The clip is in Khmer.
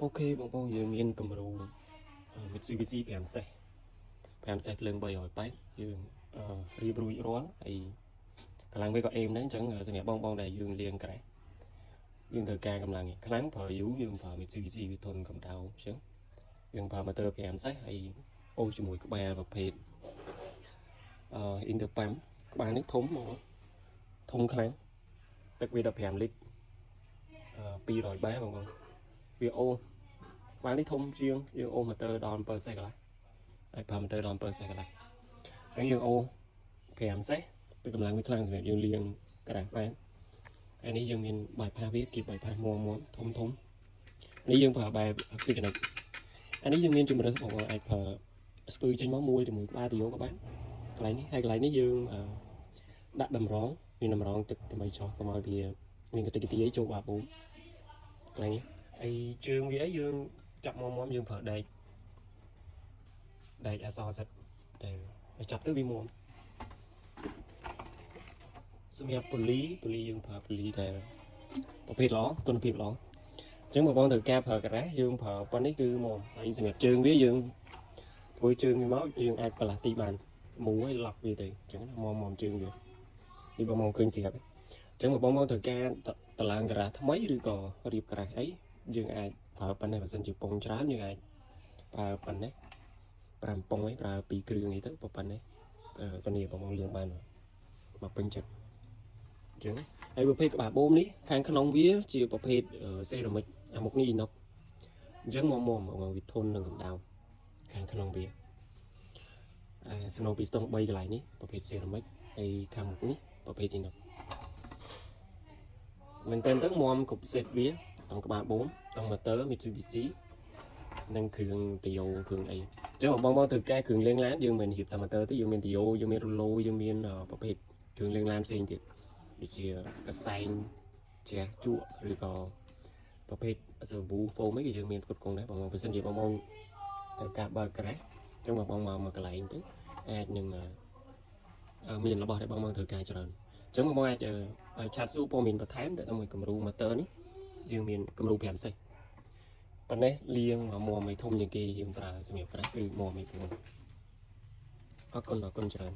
okបងប្អូនយើងមានគំរូ Mitsubishi 5 ភ្លើង300ប៉ែតយើងរៀបរួចរាល់ហើយកន្លងវាក៏អេមដែរអញ្ចឹងសម្រាប់បងប្អូនដែលយើងលាងក្រេះយើងត្រូវការកម្លាំងខ្លាំងប្រើយូរយើងប្រើ Mitsubishi វាធន់កម្ដៅអញ្ចឹងយើងប្រើ motor 5សេះហើយអូសជាមួយក្បាលប្រភេទInterpump ក្បាលនេះធំមកធំខ្លាំងទឹកវា15លីត្រ200បាបងប្អូនវាអូសក្បាលនេះធំជាងយើងអូស motor ដល់7សេះកន្លះហើយប្រើ motor ដល់7សេះកន្លះអញ្ចឹងយើងអូស5សេះទឹកកម្លាំងវាខ្លាំងសម្រាប់យើងលាងក្រាស់បានហើយនេះយើងមានបាយផាសវាគៀបបាយផាសមាំធំនេះយើងប្រើបែបពីកណិចអានេះយើងមានជំរើសបងប្អូនអាចប្រើស្ពឺចេញមកមួយជាមួយក្បាលទៅយកក៏បានកន្លែងនេះហើយកន្លែងនេះយើងដាក់តម្រងមានតម្រងទឹកដើម្បីចោះកុំឲ្យវាមានកតិកទីចូលបាបូកន្លែងនេះហើយជើងវាយើងចាប់មាំយើងប្រើដែកអសរសិតដែលចាប់ទៅវាមាំសម្រាប់ពូលីយើងប្រើពូលីដែលប្រភេទល្អគុណភាពល្អអញ្ចឹងបងប្អូនត្រូវការប្រើការ៉ាយើងប្រើប៉ុណ្នេះគឺមាំហើយសម្រាប់ជើងវាយើងធ្វើជើងវាមកយើងអាចប្លាស្ទិកបានមូលឲ្យឡក់វាទៅអញ្ចឹងមាំជើងវានេះបងប្អូនឃើញស្រាប់អញ្ចឹងបងប្អូនត្រូវការតឡើងការ៉ាថ្មីឬក៏រៀបការ៉ាអីយើងអាចប្រើប៉ុណ្ណេះបើសិនជាពងច្រើនយើងអាចប្រើប៉ុណ្ណេះ5ពងឯងប្រើ2គ្រឿងអីទៅប៉ុណ្ណេះពនីបងប្អូនលាងបានមកពេញចិត្តអញ្ចឹងហើយប្រភេទក្បាលបូមនេះខាងក្នុងវាជាប្រភេទសេរ៉ាមិចអាមុខនេះអ៊ីណុកអញ្ចឹងមកវាធន់នឹងកម្ដៅខាងក្នុងវាស្នូពីស្ទង់3កន្លែងនេះប្រភេទសេរ៉ាមិចហើយខាងមុខនេះប្រភេទអ៊ីណុកមែនតើមាំគ្រប់សេតវាតង់ក្បាលបូមតង់ motor Mitsubishi និងគ្រឿងតាយ៉ូគ្រឿងអីអញ្ចឹងបងត្រូវការគ្រឿងលាងឡានយើងមិនរៀបតាម motor ទេយើងមានតាយ៉ូយើងមានរូឡូយើងមានប្រភេទគ្រឿងលាងឡានផ្សេងទៀតដូចជាកសែងជះជក់ឬក៏ប្រភេទសាប៊ូហ្វូមអីក៏យើងមានគ្រប់គ្រងដែរបងបើសិនជាបងត្រូវការបើកក្រេះអញ្ចឹងបងមកកន្លែងទៅអាចនឹងមានរបស់ដែលបងត្រូវការច្រើនអញ្ចឹងបងអាចឆាតសួរព័ត៌មានបន្ថែមតែមួយគំរូ motor នេះយើងមានគំរូ5សេះប៉ុន្តែលាងមាំឲ្យធំជាងគេយើងប្រើសម្រាប់ក្រេះគឺមាំឯងបងអរគុណច្រើន